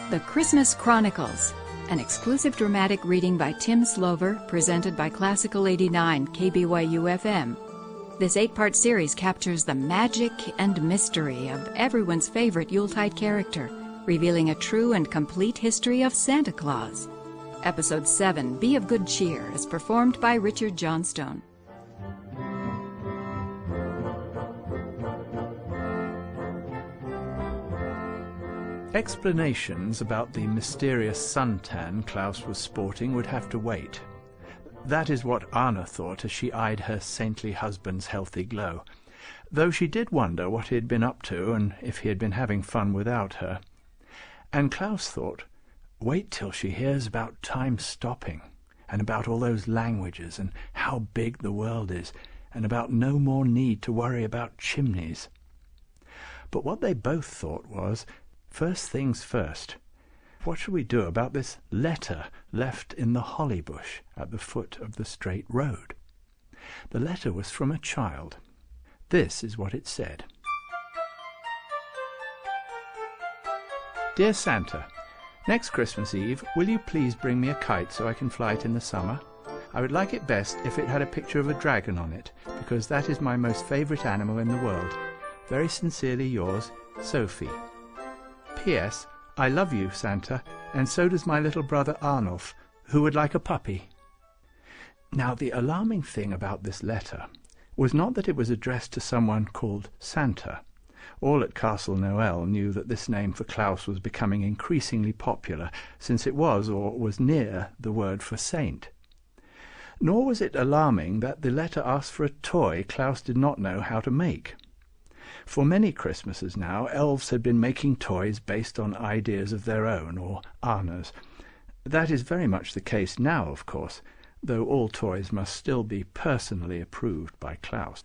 The Christmas Chronicles, an exclusive dramatic reading by Tim Slover, presented by Classical 89 KBYU-FM. This 8-part series captures the magic and mystery of everyone's favorite Yuletide character, revealing a true and complete history of Santa Claus. Episode 7, Be of Good Cheer, is performed by Richard Johnstone. Explanations about the mysterious suntan Klaus was sporting would have to wait. That is what Anna thought as she eyed her saintly husband's healthy glow, though she did wonder what he had been up to and if he had been having fun without her. And Klaus thought, wait till she hears about time stopping, and about all those languages, and how big the world is, and about no more need to worry about chimneys. But what they both thought was, first things first, what shall we do about this letter left in the holly bush at the foot of the straight road? The letter was from a child. This is what it said. Dear Santa, next Christmas Eve, will you please bring me a kite so I can fly it in the summer? I would like it best if it had a picture of a dragon on it, because that is my most favourite animal in the world. Very sincerely yours, Sophie. P.S. I love you, Santa, and so does my little brother Arnulf, who would like a puppy. Now, the alarming thing about this letter was not that it was addressed to someone called Santa. All at Castle Noel knew that this name for Klaus was becoming increasingly popular, since it was, or was near, the word for saint. Nor was it alarming that the letter asked for a toy Klaus did not know how to make. For many Christmases now, elves had been making toys based on ideas of their own, or Anna's. That is very much the case now, of course, though all toys must still be personally approved by Klaus.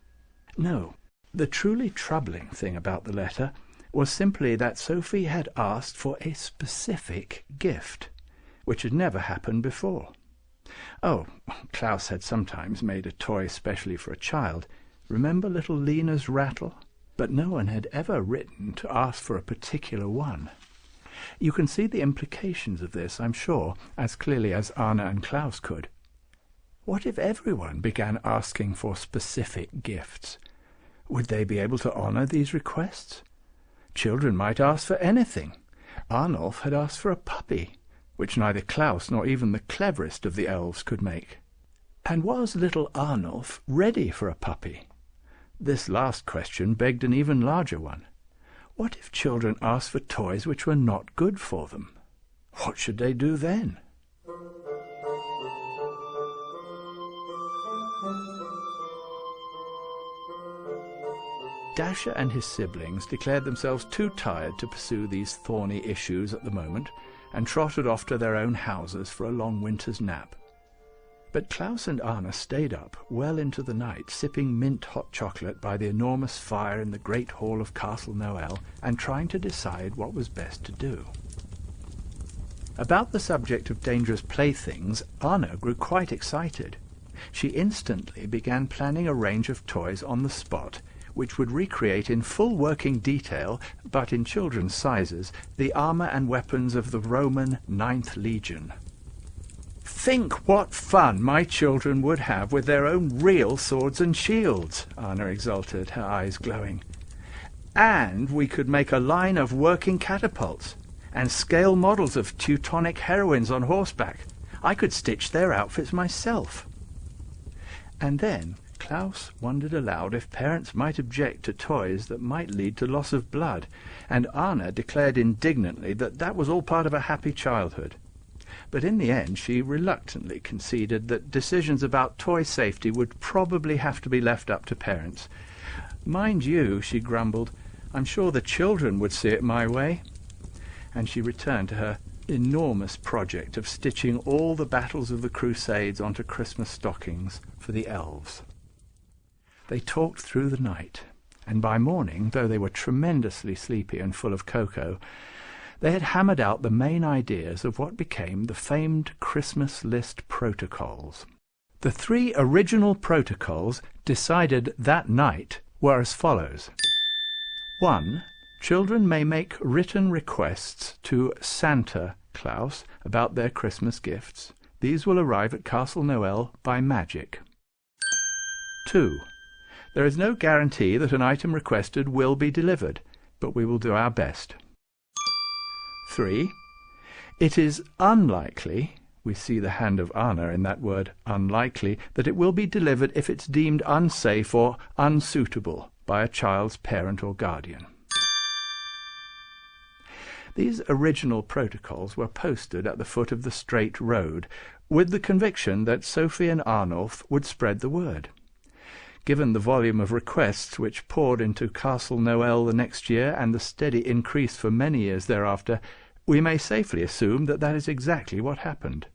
No, the truly troubling thing about the letter was simply that Sophie had asked for a specific gift, which had never happened before. Oh, Klaus had sometimes made a toy specially for a child. Remember little Lena's rattle? But no one had ever written to ask for a particular one. You can see the implications of this, I'm sure, as clearly as Anna and Klaus could. What if everyone began asking for specific gifts? Would they be able to honour these requests? Children might ask for anything. Arnulf had asked for a puppy, which neither Klaus nor even the cleverest of the elves could make. And was little Arnulf ready for a puppy? This last question begged an even larger one. What if children asked for toys which were not good for them? What should they do then? Dasher and his siblings declared themselves too tired to pursue these thorny issues at the moment, and trotted off to their own houses for a long winter's nap. But Klaus and Anna stayed up well into the night, sipping mint-hot chocolate by the enormous fire in the great hall of Castle Noel, and trying to decide what was best to do. About the subject of dangerous playthings, Anna grew quite excited. She instantly began planning a range of toys on the spot, which would recreate in full working detail, but in children's sizes, the armour and weapons of the Roman 9th Legion. Think what fun my children would have with their own real swords and shields, Anna exulted, her eyes glowing. And we could make a line of working catapults, and scale models of Teutonic heroines on horseback. I could stitch their outfits myself. And then Klaus wondered aloud if parents might object to toys that might lead to loss of blood, and Anna declared indignantly that that was all part of a happy childhood. But in the end she reluctantly conceded that decisions about toy safety would probably have to be left up to parents. Mind you, she grumbled, I'm sure the children would see it my way. And she returned to her enormous project of stitching all the battles of the Crusades onto Christmas stockings for the elves. They talked through the night, and by morning, though they were tremendously sleepy and full of cocoa, they had hammered out the main ideas of what became the famed Christmas list protocols. The 3 original protocols decided that night were as follows. 1. Children may make written requests to Santa Claus about their Christmas gifts. These will arrive at Castle Noel by magic. 2. There is no guarantee that an item requested will be delivered, but we will do our best. 3. It is unlikely, we see the hand of Anna in that word unlikely, that it will be delivered if it's deemed unsafe or unsuitable by a child's parent or guardian. These original protocols were posted at the foot of the straight road, with the conviction that Sophie and Arnulf would spread the word. Given the volume of requests which poured into Castle Noel the next year and the steady increase for many years thereafter, we may safely assume that that is exactly what happened.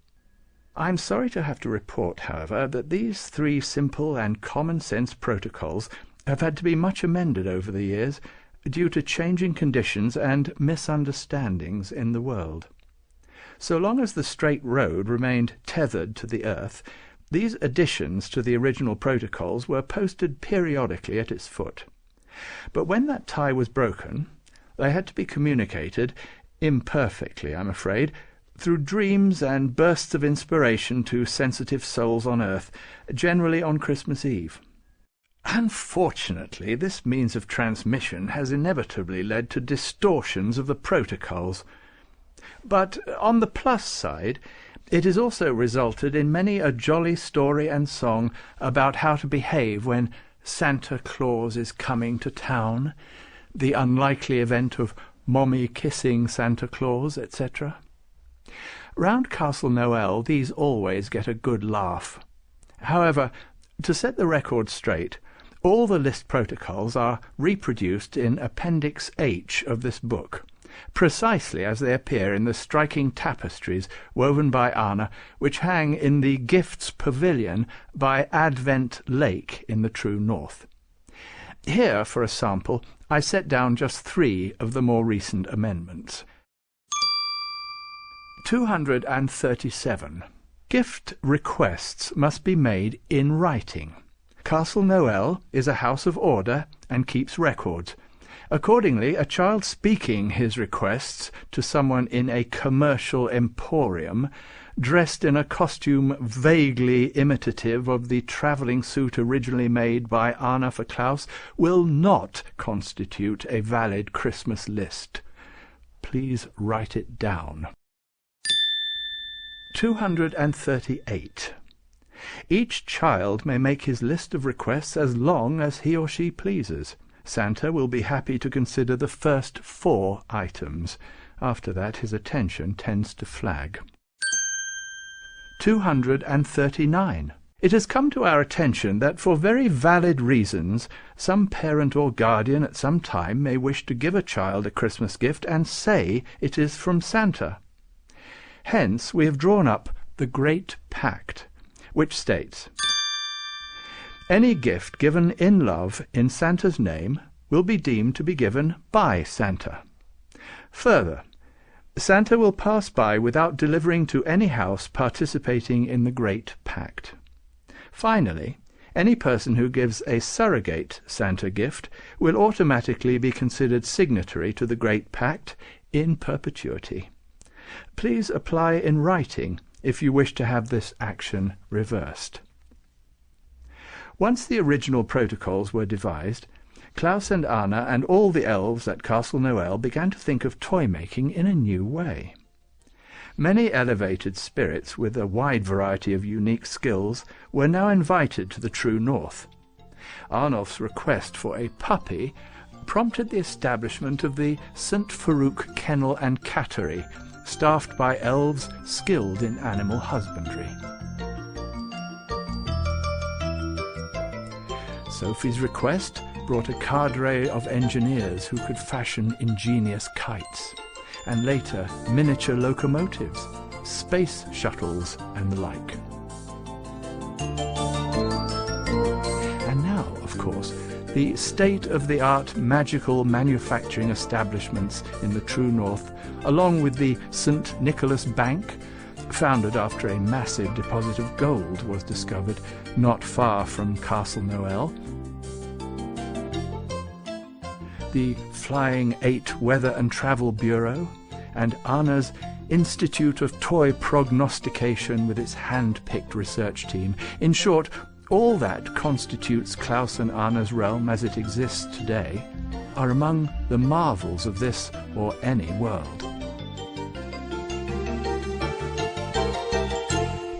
I am sorry to have to report, however, that these 3 simple and common-sense protocols have had to be much amended over the years, due to changing conditions and misunderstandings in the world. So long as the straight road remained tethered to the earth, these additions to the original protocols were posted periodically at its foot. But when that tie was broken, they had to be communicated, imperfectly, I'm afraid, through dreams and bursts of inspiration to sensitive souls on earth, generally on Christmas Eve. Unfortunately, this means of transmission has inevitably led to distortions of the protocols. But on the plus side, it has also resulted in many a jolly story and song about how to behave when Santa Claus is coming to town, the unlikely event of Mommy kissing Santa Claus, etc. Round Castle Noel these always get a good laugh. However, to set the record straight, all the list protocols are reproduced in Appendix H of this book, precisely as they appear in the striking tapestries woven by Anna, which hang in the Gifts Pavilion by Advent Lake in the true north. Here, for a sample, I set down just 3 of the more recent amendments. 237. Gift requests must be made in writing. Castle Noel is a house of order and keeps records. Accordingly, a child speaking his requests to someone in a commercial emporium, dressed in a costume vaguely imitative of the travelling suit originally made by Anna for Klaus, will not constitute a valid Christmas list. Please write it down. 238. Each child may make his list of requests as long as he or she pleases. Santa will be happy to consider the first 4 items. After that, his attention tends to flag. 239. It has come to our attention that for very valid reasons some parent or guardian at some time may wish to give a child a Christmas gift and say it is from Santa. Hence we have drawn up the Great Pact, which states, any gift given in love in Santa's name will be deemed to be given by Santa. Further, Santa will pass by without delivering to any house participating in the Great Pact. Finally, any person who gives a surrogate Santa gift will automatically be considered signatory to the Great Pact in perpetuity. Please apply in writing if you wish to have this action reversed. Once the original protocols were devised, Klaus and Anna and all the elves at Castle Noel began to think of toy-making in a new way. Many elevated spirits with a wide variety of unique skills were now invited to the true north. Arnulf's request for a puppy prompted the establishment of the St. Farouk Kennel and Cattery, staffed by elves skilled in animal husbandry. Sophie's request brought a cadre of engineers who could fashion ingenious kites, and later miniature locomotives, space shuttles, and the like. And now, of course, the state-of-the-art magical manufacturing establishments in the true north, along with the St. Nicholas Bank, founded after a massive deposit of gold was discovered not far from Castle Noel. the Flying 8 Weather and Travel Bureau, and Anna's Institute of Toy Prognostication with its hand-picked research team. In short, all that constitutes Klaus and Anna's realm as it exists today are among the marvels of this or any world.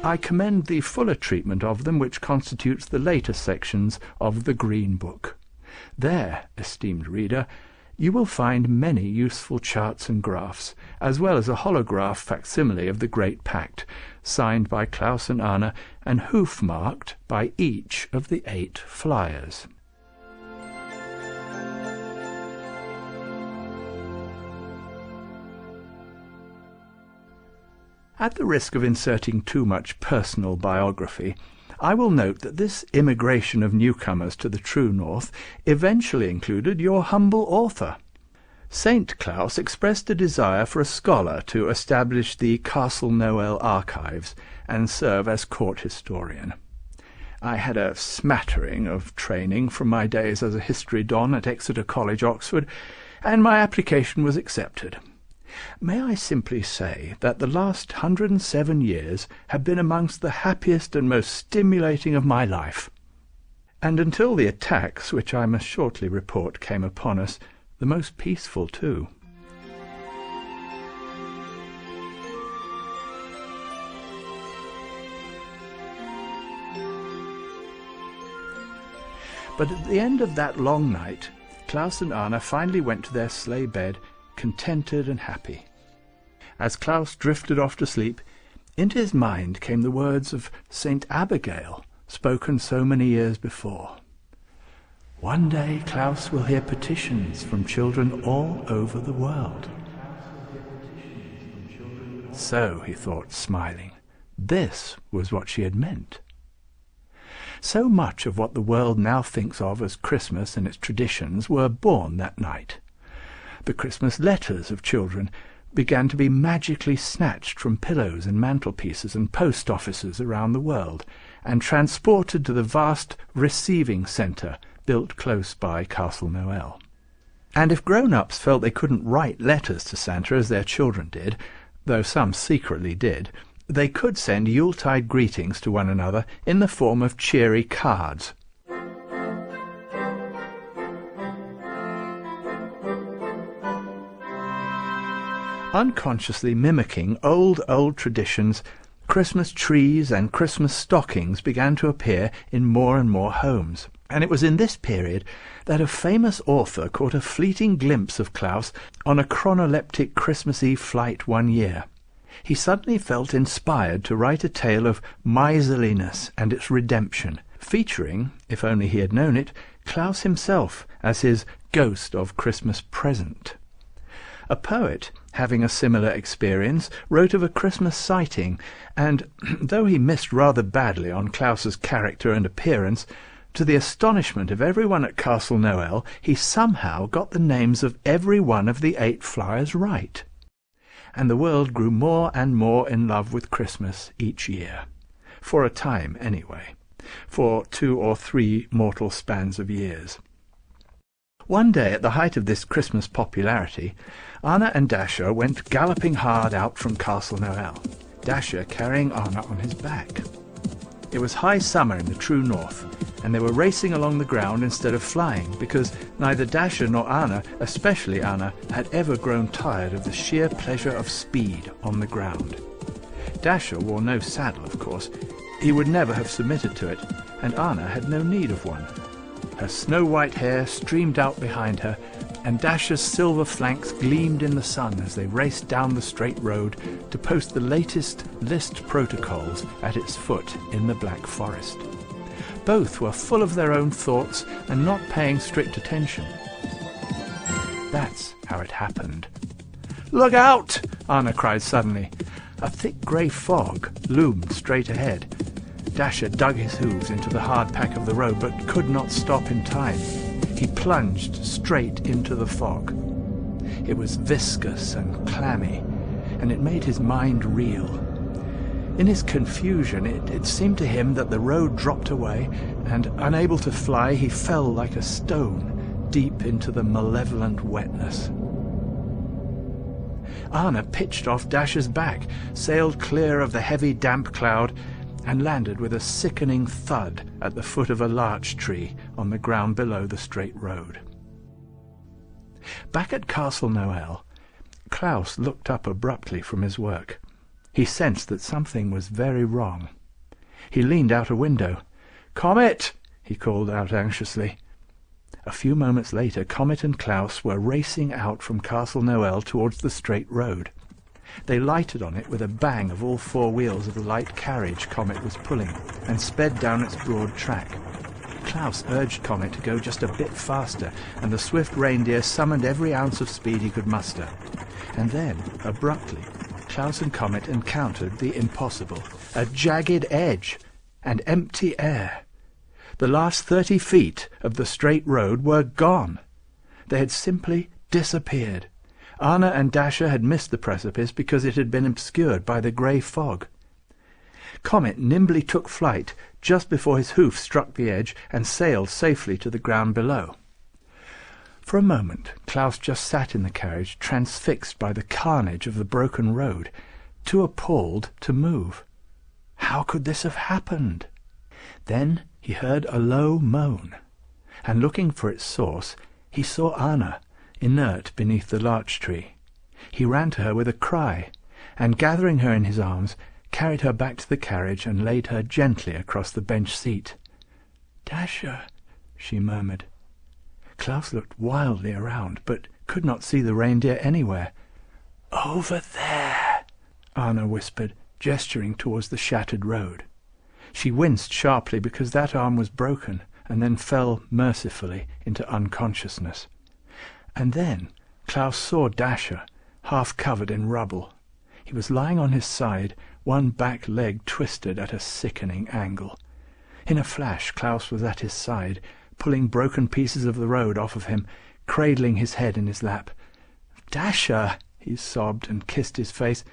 I commend the fuller treatment of them which constitutes the later sections of the Green Book. There, esteemed reader, you will find many useful charts and graphs, as well as a holograph facsimile of the Great Pact, signed by Klaus and Anna and hoof-marked by each of the 8 flyers. At the risk of inserting too much personal biography, I will note that this immigration of newcomers to the true North eventually included your humble author. St. Klaus expressed a desire for a scholar to establish the Castle Noel archives and serve as court historian. I had a smattering of training from my days as a history don at Exeter College, Oxford, and my application was accepted. May I simply say that the last 107 years have been amongst the happiest and most stimulating of my life, and until the attacks which I must shortly report came upon us, the most peaceful too. But at the end of that long night, Klaus and Anna finally went to their sleigh bed, contented and happy. As Klaus drifted off to sleep, into his mind came the words of St. Abigail, spoken so many years before. One day Klaus will hear petitions from children all over the world. So, he thought, smiling, this was what she had meant. So much of what the world now thinks of as Christmas and its traditions were born that night. The Christmas letters of children began to be magically snatched from pillows and mantelpieces and post offices around the world, and transported to the vast receiving centre built close by Castle Noel. And if grown-ups felt they couldn't write letters to Santa as their children did, though some secretly did, they could send Yuletide greetings to one another in the form of cheery cards. Unconsciously mimicking old traditions, Christmas trees and Christmas stockings began to appear in more and more homes. And it was in this period that a famous author caught a fleeting glimpse of Klaus on a chronoleptic Christmas Eve flight one year. He suddenly felt inspired to write a tale of miserliness and its redemption, featuring, if only he had known it, Klaus himself as his ghost of Christmas present. A poet, having a similar experience, wrote of a Christmas sighting, and, though he missed rather badly on Klaus's character and appearance, to the astonishment of everyone at Castle Noel, he somehow got the names of every one of the 8 flyers right. And the world grew more and more in love with Christmas each year. For a time, anyway. For 2 or 3 mortal spans of years. One day, at the height of this Christmas popularity, Anna and Dasher went galloping hard out from Castle Noel, Dasher carrying Anna on his back. It was high summer in the true north, and they were racing along the ground instead of flying, because neither Dasher nor Anna, especially Anna, had ever grown tired of the sheer pleasure of speed on the ground. Dasher wore no saddle, of course. He would never have submitted to it, and Anna had no need of one. Her snow-white hair streamed out behind her, and Dasher's silver flanks gleamed in the sun as they raced down the straight road to post the latest list protocols at its foot in the Black Forest. Both were full of their own thoughts and not paying strict attention. That's how it happened. "Look out!" Anna cried suddenly. A thick grey fog loomed straight ahead. Dasher dug his hooves into the hard pack of the road, but could not stop in time. He plunged straight into the fog. It was viscous and clammy, and it made his mind reel. In his confusion, it seemed to him that the road dropped away, and, unable to fly, he fell like a stone, deep into the malevolent wetness. Anna pitched off Dasher's back, sailed clear of the heavy damp cloud, and landed with a sickening thud at the foot of a larch tree on the ground below the straight road. Back at Castle Noel, Klaus looked up abruptly from his work. He sensed that something was very wrong. He leaned out a window. "Comet!" he called out anxiously. A few moments later, Comet and Klaus were racing out from Castle Noel towards the straight road. They lighted on it with a bang of all four wheels of the light carriage Comet was pulling, and sped down its broad track. Klaus urged Comet to go just a bit faster, and the swift reindeer summoned every ounce of speed he could muster. And then, abruptly, Klaus and Comet encountered the impossible, a jagged edge and empty air. The last 30 feet of the straight road were gone. They had simply disappeared. Anna and Dasher had missed the precipice because it had been obscured by the grey fog. Comet nimbly took flight just before his hoof struck the edge and sailed safely to the ground below. For a moment Klaus just sat in the carriage, transfixed by the carnage of the broken road, too appalled to move. How could this have happened? Then he heard a low moan, and looking for its source, he saw Anna, inert beneath the larch tree. He ran to her with a cry, and gathering her in his arms, carried her back to the carriage and laid her gently across the bench seat. "Dasher," she murmured. Klaus looked wildly around, but could not see the reindeer anywhere. "Over there," Anna whispered, gesturing towards the shattered road. She winced sharply because that arm was broken, and then fell mercifully into unconsciousness. And then Klaus saw Dasher, half covered in rubble. He was lying on his side, one back leg twisted at a sickening angle. In a flash Klaus was at his side, pulling broken pieces of the road off of him, cradling his head in his lap. "Dasher!" he sobbed and kissed his face.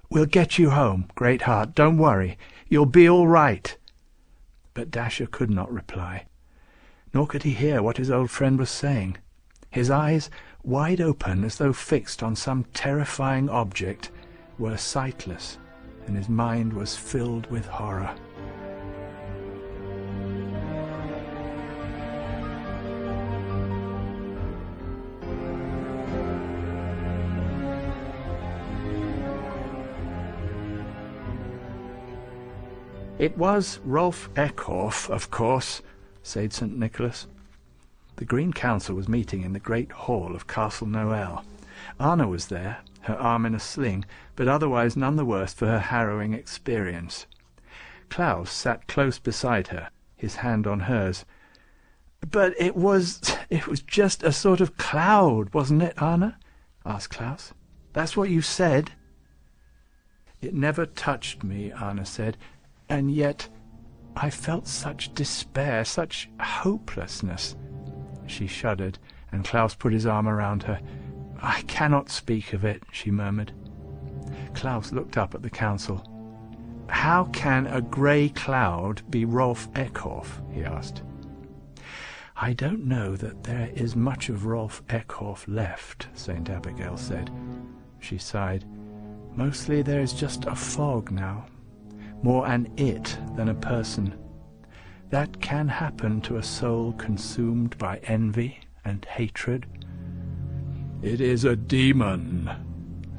"We'll get you home, great heart, don't worry. You'll be all right." But Dasher could not reply, nor could he hear what his old friend was saying. His eyes, wide open as though fixed on some terrifying object, were sightless, and his mind was filled with horror. "It was Rolf Eckhoff, of course," said St. Nicholas. The Green Council was meeting in the great hall of Castle Noel. Anna was there, her arm in a sling, but otherwise none the worse for her harrowing experience. Klaus sat close beside her, his hand on hers. "But it was just a sort of cloud, wasn't it, Anna?" asked Klaus. "That's what you said." "It never touched me," Anna said. "And yet I felt such despair, such hopelessness." She shuddered, and Klaus put his arm around her. "I cannot speak of it," she murmured. Klaus looked up at the council. "How can a grey cloud be Rolf Eckhoff?" he asked. "I don't know that there is much of Rolf Eckhoff left," St. Abigail said. She sighed. "Mostly there is just a fog now. More an it than a person. That can happen to a soul consumed by envy and hatred." "It is a demon,"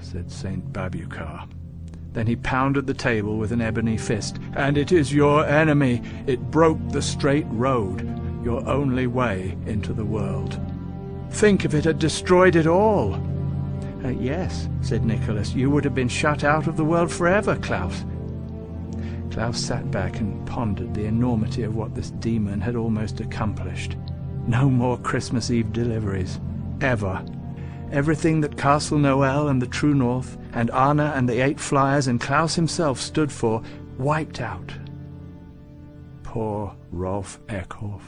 said St. Babucar. Then he pounded the table with an ebony fist. "And it is your enemy. It broke the straight road, your only way into the world. Think if it had destroyed it all." "Yes," said Nicholas, "you would have been shut out of the world forever, Klaus." Klaus sat back and pondered the enormity of what this demon had almost accomplished. No more Christmas Eve deliveries. Ever. Everything that Castle Noel and the True North, and Anna and the 8 Flyers and Klaus himself stood for, wiped out. "Poor Rolf Eckhoff,"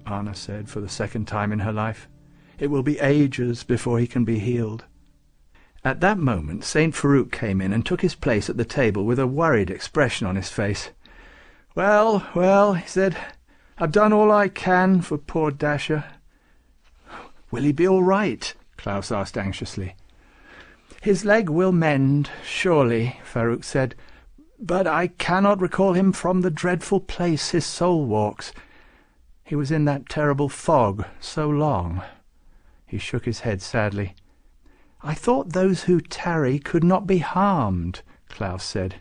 Anna said for the second time in her life. "It will be ages before he can be healed." At that moment St. Farouk came in and took his place at the table with a worried expression on his face. Well, he said, "I've done all I can for poor Dasher." "Will he be all right?" Klaus asked anxiously. "His leg will mend, surely," Farouk said, "but I cannot recall him from the dreadful place his soul walks. He was in that terrible fog so long." He shook his head sadly. "I thought those who tarry could not be harmed," Klaus said.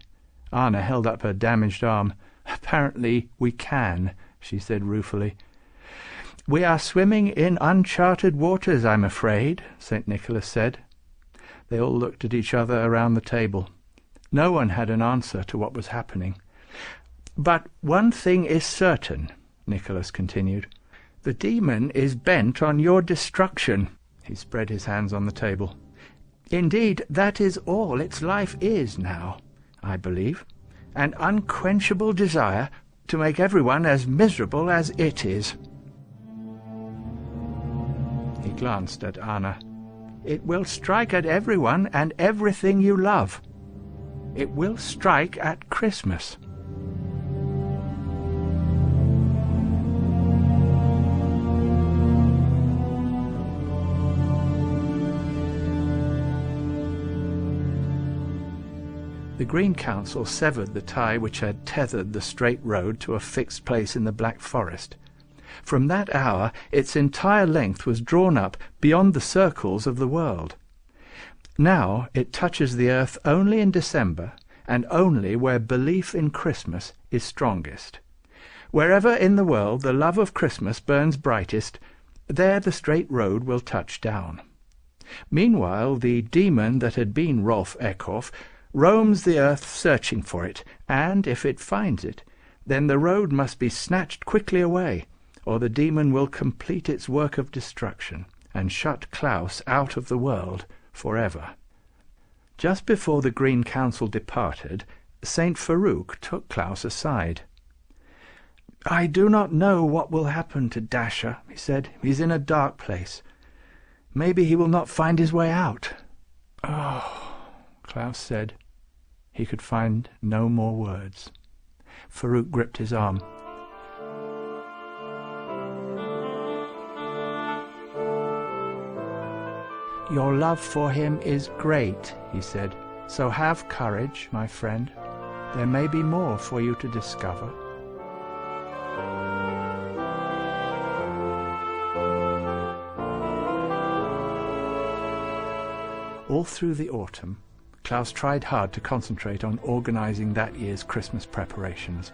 Anna held up her damaged arm. "Apparently we can," she said ruefully. "We are swimming in uncharted waters, I'm afraid," St. Nicholas said. They all looked at each other around the table. No one had an answer to what was happening. "But one thing is certain," Nicholas continued. "The demon is bent on your destruction." He spread his hands on the table. "Indeed, that is all its life is now, I believe. An unquenchable desire to make everyone as miserable as it is." He glanced at Anna. "It will strike at everyone and everything you love. It will strike at Christmas." The Green Council severed the tie which had tethered the straight road to a fixed place in the Black Forest. From that hour its entire length was drawn up beyond the circles of the world. Now it touches the earth only in December, and only where belief in Christmas is strongest. Wherever in the world the love of Christmas burns brightest, there the straight road will touch down. Meanwhile the demon that had been Rolf Eckhoff roams the earth searching for it, and if it finds it, then the road must be snatched quickly away, or the demon will complete its work of destruction and shut Klaus out of the world forever. Just before the Green Council departed, Saint Farouk took Klaus aside. "I do not know what will happen to Dasher," he said. "He's in a dark place. Maybe he will not find his way out." "Oh," Klaus said. He could find no more words. Farouk gripped his arm. "Your love for him is great," he said. "So have courage, my friend. There may be more for you to discover." All through the autumn, Klaus tried hard to concentrate on organizing that year's Christmas preparations,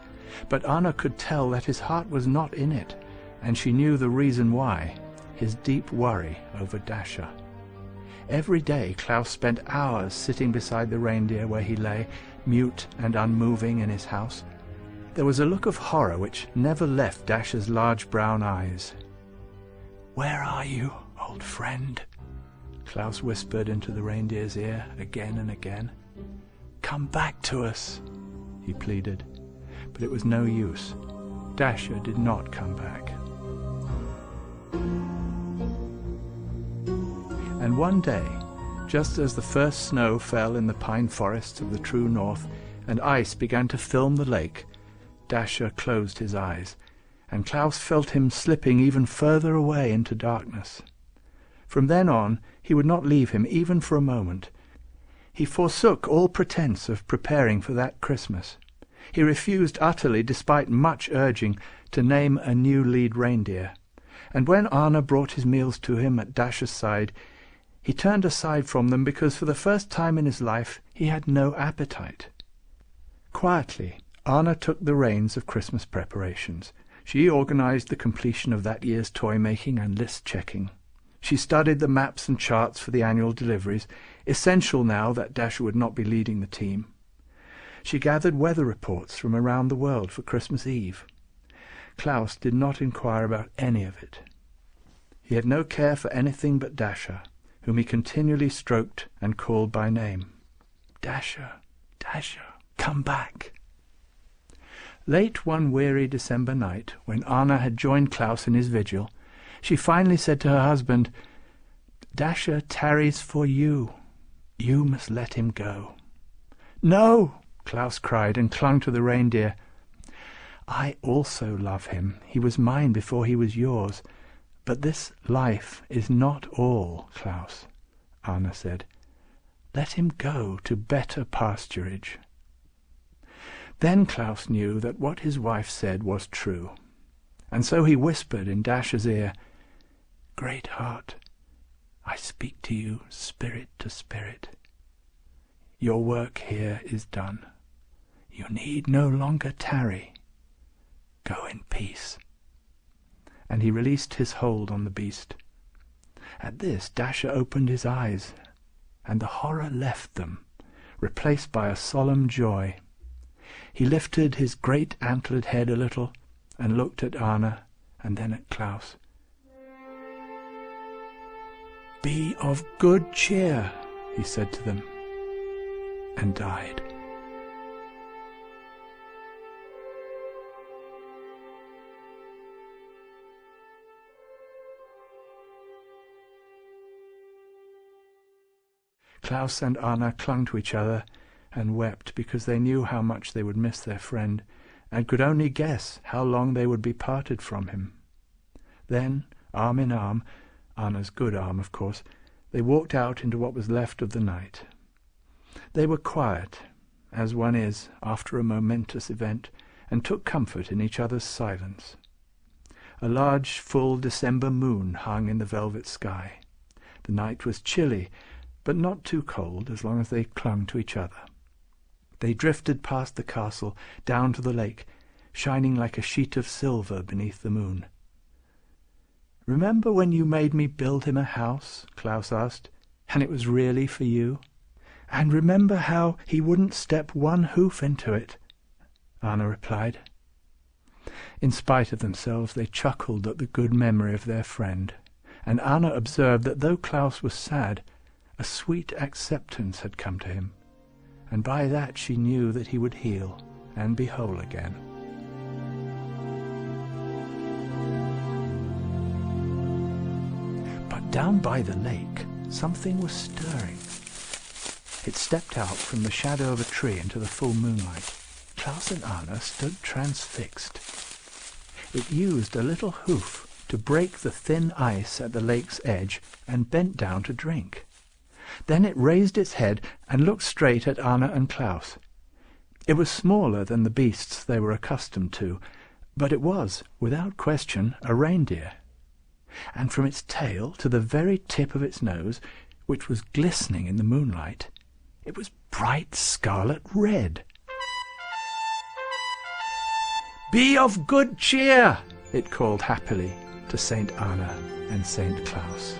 but Anna could tell that his heart was not in it, and she knew the reason why: his deep worry over Dasher. Every day Klaus spent hours sitting beside the reindeer where he lay, mute and unmoving in his house. There was a look of horror which never left Dasher's large brown eyes. "Where are you, old friend?" Klaus whispered into the reindeer's ear again and again. "Come back to us," he pleaded. But it was no use. Dasher did not come back. And one day, just as the first snow fell in the pine forests of the true north, and ice began to film the lake, Dasher closed his eyes, and Klaus felt him slipping even further away into darkness. From then on, he would not leave him even for a moment. He forsook all pretense of preparing for that Christmas. He refused utterly, despite much urging, to name a new lead reindeer. And when Anna brought his meals to him at Dasher's side, he turned aside from them because for the first time in his life he had no appetite. Quietly, Anna took the reins of Christmas preparations. She organized the completion of that year's toy-making and list-checking. She studied the maps and charts for the annual deliveries, essential now that Dasher would not be leading the team. She gathered weather reports from around the world for Christmas Eve. Klaus did not inquire about any of it. He had no care for anything but Dasher, whom he continually stroked and called by name. "Dasher, Dasher, come back." Late one weary December night, when Anna had joined Klaus in his vigil, she finally said to her husband, "Dasher tarries for you. You must let him go." "No!" Klaus cried and clung to the reindeer. "I also love him. He was mine before he was yours. "But this life is not all, Klaus," Anna said. "Let him go to better pasturage." Then Klaus knew that what his wife said was true, and so he whispered in Dasha's ear, "Great Heart, I speak to you spirit to spirit. Your work here is done. You need no longer tarry. Go in peace." And he released his hold on the beast. At this Dasha opened his eyes, and the horror left them, replaced by a solemn joy. He lifted his great antlered head a little, and looked at Anna, and then at Klaus. "Be of good cheer," he said to them, and died. Klaus and Anna clung to each other and wept because they knew how much they would miss their friend, and could only guess how long they would be parted from him. Then, arm in arm, Anna's good arm, of course, they walked out into what was left of the night. They were quiet, as one is after a momentous event, and took comfort in each other's silence. A large, full December moon hung in the velvet sky. The night was chilly, but not too cold as long as they clung to each other. They drifted past the castle, down to the lake, shining like a sheet of silver beneath the moon. "Remember when you made me build him a house?" Klaus asked, "and it was really for you? And remember how he wouldn't step one hoof into it?" Anna replied. In spite of themselves, they chuckled at the good memory of their friend, and Anna observed that though Klaus was sad, a sweet acceptance had come to him, and by that she knew that he would heal and be whole again. But down by the lake, something was stirring. It stepped out from the shadow of a tree into the full moonlight. Klaus and Anna stood transfixed. It used a little hoof to break the thin ice at the lake's edge and bent down to drink. Then it raised its head and looked straight at Anna and Klaus. It was smaller than the beasts they were accustomed to, but it was, without question, a reindeer. And from its tail to the very tip of its nose, which was glistening in the moonlight, it was bright scarlet red. "Be of good cheer," it called happily to Saint Anna and Saint Klaus.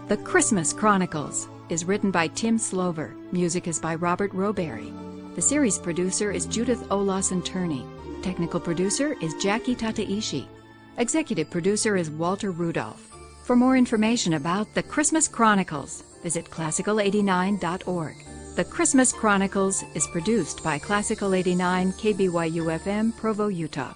The Christmas Chronicles is written by Tim Slover. Music is by Robert Roberry. The series producer is Judith Olason-Turney. Technical producer is Jackie Tataishi. Executive producer is Walter Rudolph. For more information about The Christmas Chronicles, visit classical89.org. The Christmas Chronicles is produced by Classical 89 KBYU-FM, Provo, Utah.